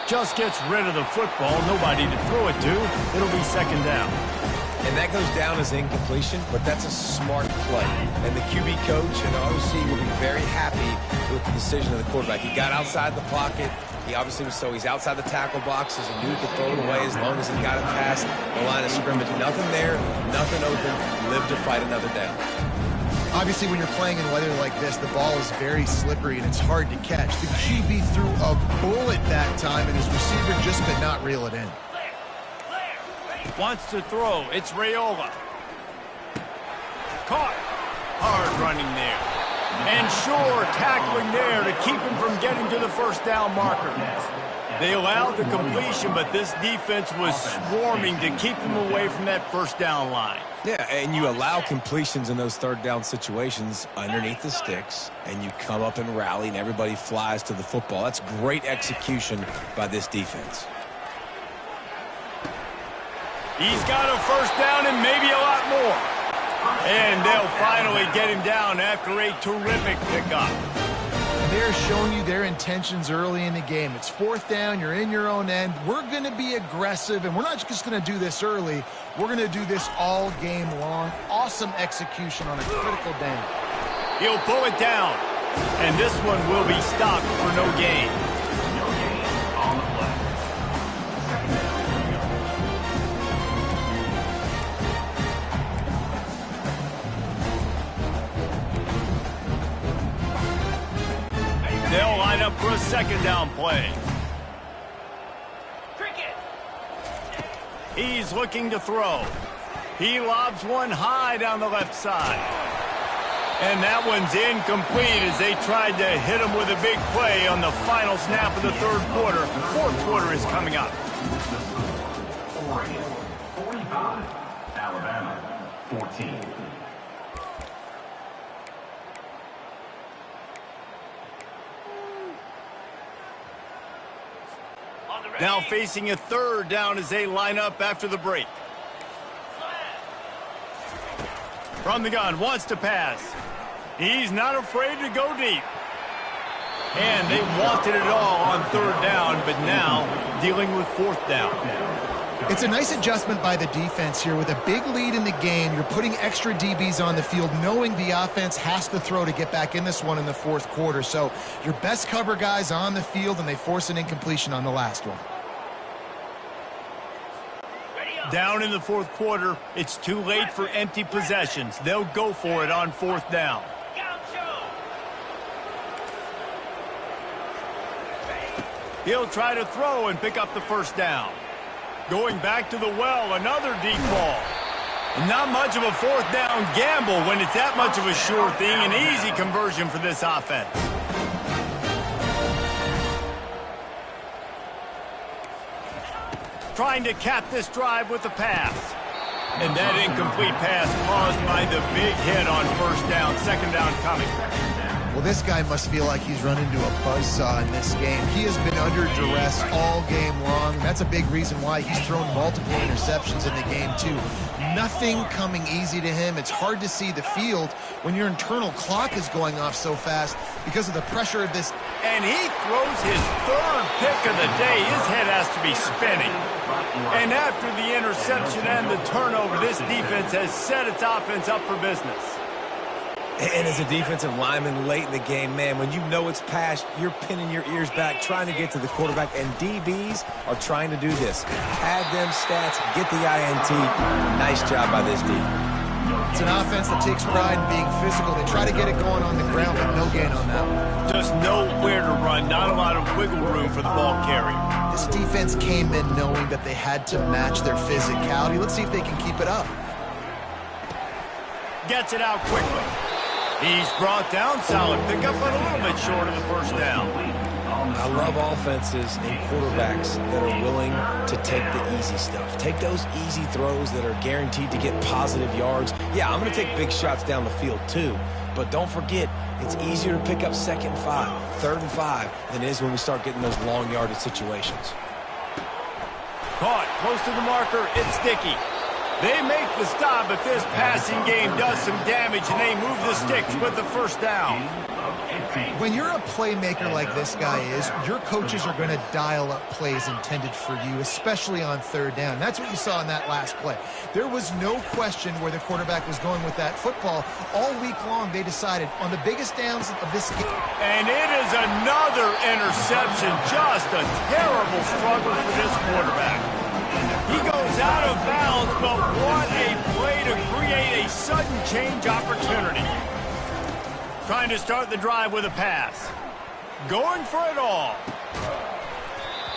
Just gets rid of the football, nobody to throw it to. It'll be 2nd down. And that goes down as incompletion, but that's a smart play. And the QB coach and the OC will be very happy with the decision of the quarterback. He got outside the pocket. He obviously was he's outside the tackle box, so he knew he could throw it away as long as he got it past the line of scrimmage. Nothing there, nothing open, live to fight another down. Obviously, when you're playing in weather like this, the ball is very slippery and it's hard to catch. The QB threw a bullet that time, and his receiver just could not reel it in. Wants to throw. It's Raiola. Caught. Hard running there. And sure tackling there to keep him from getting to the first down marker. They allowed the completion, but this defense was swarming to keep him away from that first down line. Yeah, and you allow completions in those 3rd down situations underneath the sticks, and you come up and rally, and everybody flies to the football. That's great execution by this defense. He's got a first down and maybe a lot more. And they'll finally get him down after a terrific pickup. They're showing you their intentions early in the game. It's 4th down. You're in your own end. We're going to be aggressive, and we're not just going to do this early. We're going to do this all game long. Awesome execution on a critical down. He'll pull it down, and this one will be stopped for no gain. No gain on the play. They'll line up for a 2nd down play. Cricket. He's looking to throw. He lobs one high down the left side. And that one's incomplete as they tried to hit him with a big play on the final snap of the 3rd quarter. 4th quarter is coming up. Oregon 45, Alabama 14. Now facing a 3rd down as they line up after the break. From the gun, wants to pass. He's not afraid to go deep. And they wanted it all on 3rd down, but now dealing with 4th down. It's a nice adjustment by the defense here. With a big lead in the game, you're putting extra DBs on the field, knowing the offense has to throw to get back in this one in the fourth quarter. So your best cover guys on the field, and they force an incompletion on the last one. Down in the fourth quarter, it's too late for empty possessions. They'll go for it on fourth down. He'll try to throw and pick up the first down. Going back to the well, another deep ball. Not much of a fourth down gamble when it's that much of a sure thing. An easy conversion for this offense. Trying to cap this drive with a pass. And that incomplete pass caused by the big hit on first down. Second down coming. Well, this guy must feel like he's run into a buzzsaw in this game. He has been under duress all game long. That's a big reason why he's thrown multiple interceptions in the game, too. Nothing coming easy to him. It's hard to see the field when your internal clock is going off so fast because of the pressure of this. And he throws his third pick of the day. His head has to be spinning. And after the interception and the turnover, this defense has set its offense up for business. And as a defensive lineman late in the game, man, when you know it's past, you're pinning your ears back, trying to get to the quarterback, and DBs are trying to do this. Pad them stats, get the INT. Nice job by this D. It's an offense that takes pride in being physical. They try to get it going on the ground, but no gain on that one. Just nowhere to run, not a lot of wiggle room for the ball carrier. This defense came in knowing that they had to match their physicality. Let's see if they can keep it up. Gets it out quickly. He's brought down, solid pickup, but a little bit short of the first down. I love offenses and quarterbacks that are willing to take the easy stuff. Take those easy throws that are guaranteed to get positive yards. Yeah, I'm going to take big shots down the field too, but don't forget, it's easier to pick up second and 5, third and 5 than it is when we start getting those long yardage situations. Caught close to the marker, it's Dickey. They make the stop, but this passing game does some damage, and they move the sticks with the first down. When you're a playmaker like this guy is, your coaches are going to dial up plays intended for you, especially on third down. That's what you saw in that last play. There was no question where the quarterback was going with that football. All week long, they decided on the biggest downs of this game. And it is another interception. Just a terrible struggle for this quarterback. He goes out of bounds, but what a play to create a sudden change opportunity. Trying to start the drive with a pass. Going for it all.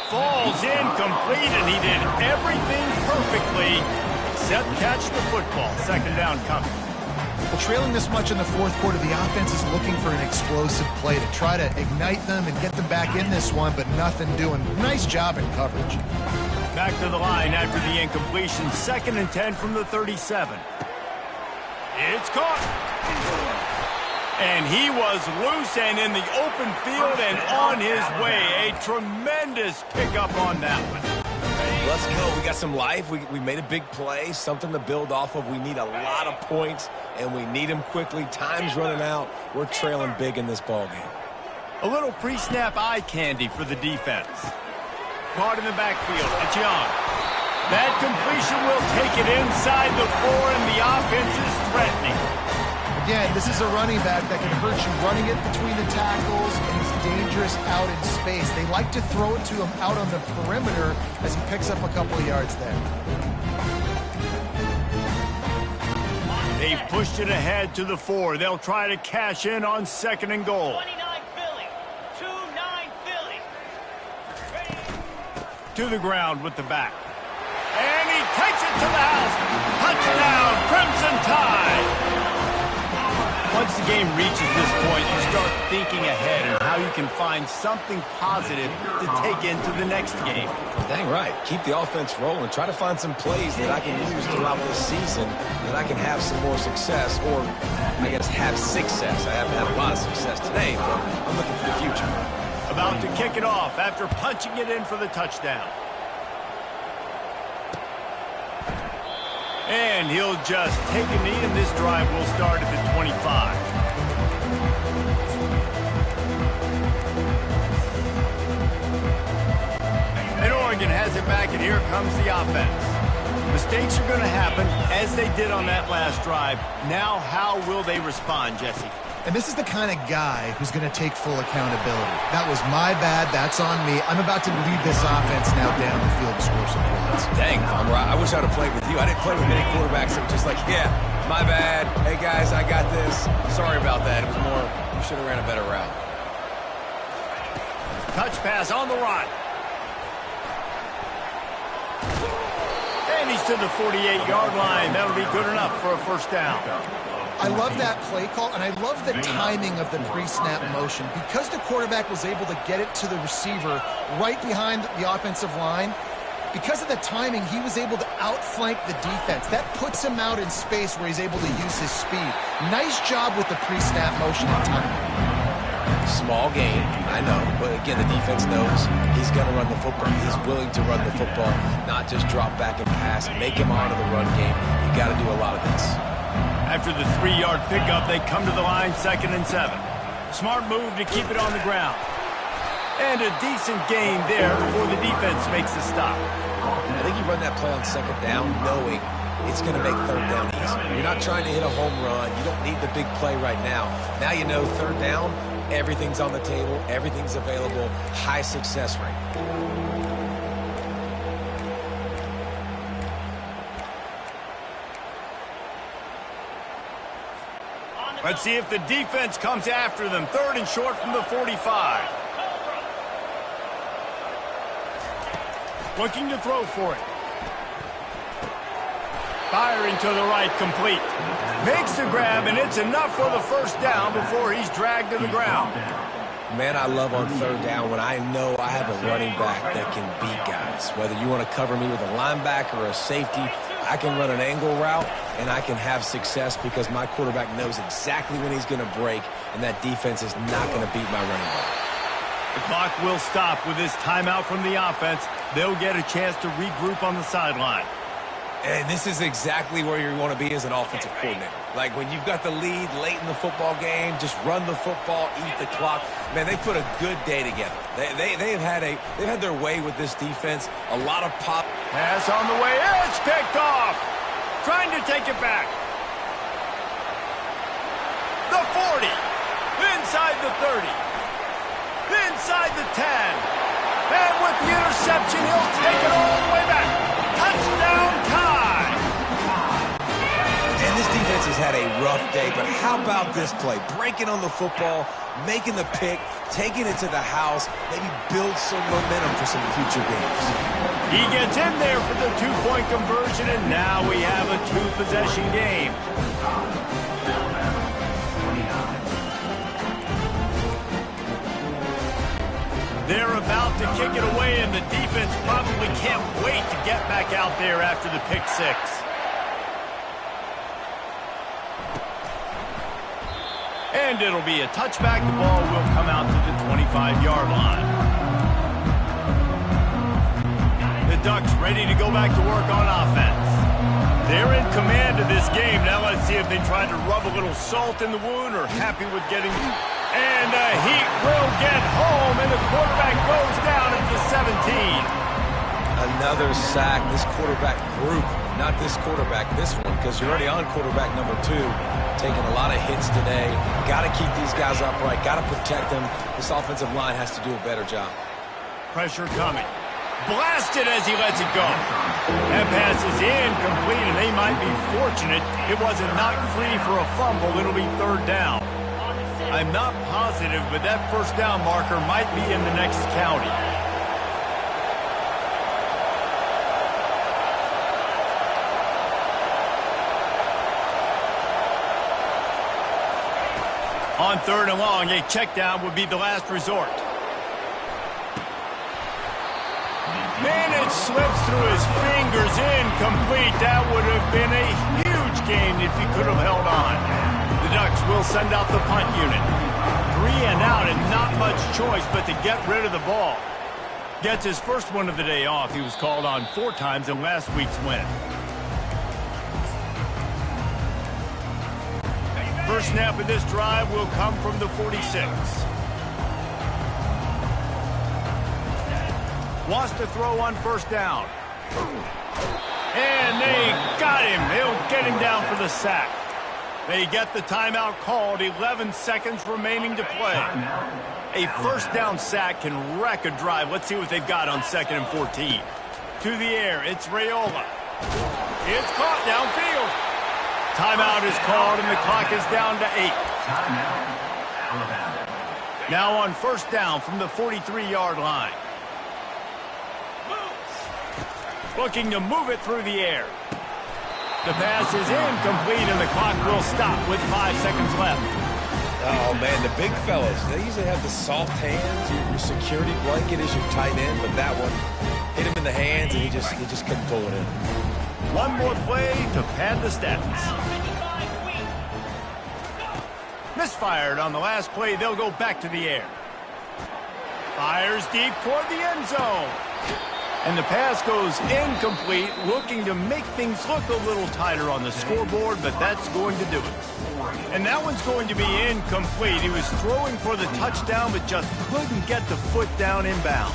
Falls incomplete, and he did everything perfectly except catch the football. Second down coming. Well, trailing this much in the fourth quarter, the offense is looking for an explosive play to try to ignite them and get them back in this one, but nothing doing. Nice job in coverage. Back to the line after the incompletion. 2nd and 10 from the 37. It's caught. And he was loose and in the open field and on his way. A tremendous pickup on that one. Let's go. We got some life. We made a big play, something to build off of. We need a lot of points, and we need them quickly. Time's running out. We're trailing big in this ballgame. A little pre-snap eye candy for the defense. Caught in the backfield. It's Young. That completion will take it inside the 4, and the offense is threatening. Again, this is a running back that can hurt you running it between the tackles, and he's dangerous out in space. They like to throw it to him out on the perimeter as he picks up a couple of yards there. They've pushed it ahead to the 4. They'll try to cash in on 2nd and goal. 29 Philly. 2-9 Philly. To the ground with the back. And he takes it to the house. Touchdown, Crimson Tide. Once the game reaches this point, you start thinking ahead and how you can find something positive to take into the next game. Dang right. Keep the offense rolling. Try to find some plays that I can use throughout this season that I can have some more success, or I guess have success. I haven't had a lot of success today, but I'm looking for the future. About to kick it off after punching it in for the touchdown. And he'll just take a knee, and this drive will start at the 25. And Oregon Oregon has it back, and here comes the offense. Mistakes are going to happen, as they did on that last drive. Now, how will they respond, Jesse? And this is the kind of guy who's going to take full accountability. That was my bad. That's on me. I'm about to lead this offense now down the field to score some points. Dang, Farmer, I wish I would have played with you. I didn't play with many quarterbacks that were just like, yeah, my bad. Hey, guys, I got this. Sorry about that. It was more, you should have ran a better route. Touch pass on the run. And he's to the 48-yard line. That'll be good enough for a first down. I love that play call, and I love the timing of the pre-snap motion. Because the quarterback was able to get it to the receiver right behind the offensive line, because of the timing, he was able to outflank the defense. That puts him out in space where he's able to use his speed. Nice job with the pre-snap motion and timing. Small gain, I know, but again, the defense knows he's going to run the football. He's willing to run the football, not just drop back and pass, make him onto the run game. You got to do a lot of this. After the 3-yard pickup, they come to the line, 2nd and 7. Smart move to keep it on the ground. And a decent gain there before the defense makes the stop. I think you run that play on 2nd down knowing it's going to make 3rd down easy. You're not trying to hit a home run. You don't need the big play right now. Now you know 3rd down, everything's on the table, everything's available, high success rate. Let's see if the defense comes after them. 3rd and short from the 45. Looking to throw for it. Firing to the right, complete. Makes the grab, and it's enough for the first down before he's dragged to the ground. Man, I love on 3rd down when I know I have a running back that can beat guys. Whether you want to cover me with a linebacker or a safety, I can run an angle route, and I can have success because my quarterback knows exactly when he's going to break, and that defense is not going to beat my running back. The clock will stop with this timeout from the offense. They'll get a chance to regroup on the sideline. And this is exactly where you want to be as an offensive coordinator. Like when you've got the lead late in the football game, just run the football, eat the clock. Man, they put a good day together. They've had their way with this defense. A lot of pop. Pass on the way. It's picked off. Trying to take it back. The 40. Inside the 30. Inside the 10. And with the interception, he'll take it all the way back. Touchdown tie. And this defense has had a rough day, but how about this play? Breaking on the football, making the pick, taking it to the house, maybe build some momentum for some future games. He gets in there for the 2-point conversion, and now we have a 2-possession game. They're about to kick it away, and the defense probably can't wait to get back out there after the pick 6. And it'll be a touchback. The ball will come out to the 25-yard line. The Ducks ready to go back to work on offense. They're in command of this game. Now let's see if they try to rub a little salt in the wound or happy with getting... And the Heat will get home, and the quarterback goes down at the 17. Another sack. This quarterback group, not this quarterback, this one, because you're already on quarterback number 2. Taking a lot of hits today. Got to keep these guys upright. Got to protect them. This offensive line has to do a better job. Pressure coming. Blasted as he lets it go. That pass is incomplete, and they might be fortunate it wasn't knocked free for a fumble. It'll be 3rd down. I'm not positive, but that first down marker might be in the next county. On 3rd and long, a check down would be the last resort. Man, it slips through his fingers, incomplete. That would have been a huge gain if he could have held on. The Ducks will send out the punt unit. 3 and out, and not much choice but to get rid of the ball. Gets his first one of the day off. He was called on 4 times in last week's win. First snap of this drive will come from the 46. Wants to throw on first down. And they got him. He'll get him down for the sack. They get the timeout called. 11 seconds remaining to play. A first down sack can wreck a drive. Let's see what they've got on 2nd and 14. To the air, it's Raiola. It's caught downfield. Timeout is called, and the clock is down to 8. Now on first down from the 43-yard line. Looking to move it through the air. The pass is incomplete, and the clock will stop with 5 seconds left. Oh, man, the big fellas, they usually have the soft hands. Your security blanket is your tight end, but that one hit him in the hands, and he just couldn't pull it in. One more play to pad the stats. Misfired on the last play. They'll go back to the air. Fires deep toward the end zone. And the pass goes incomplete, looking to make things look a little tighter on the scoreboard, but that's going to do it. And that one's going to be incomplete. He was throwing for the touchdown, but just couldn't get the foot down inbounds.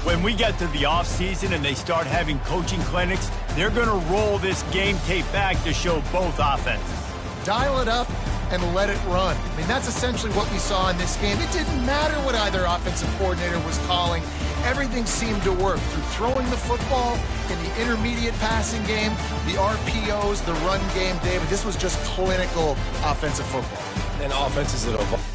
When we get to the offseason and they start having coaching clinics, they're going to roll this game tape back to show both offenses. Dial it up and let it run. I mean, that's essentially what we saw in this game. It didn't matter what either offensive coordinator was calling. Everything seemed to work through throwing the football in the intermediate passing game, the RPOs, the run game, David. This was just clinical offensive football. And offenses that evolve.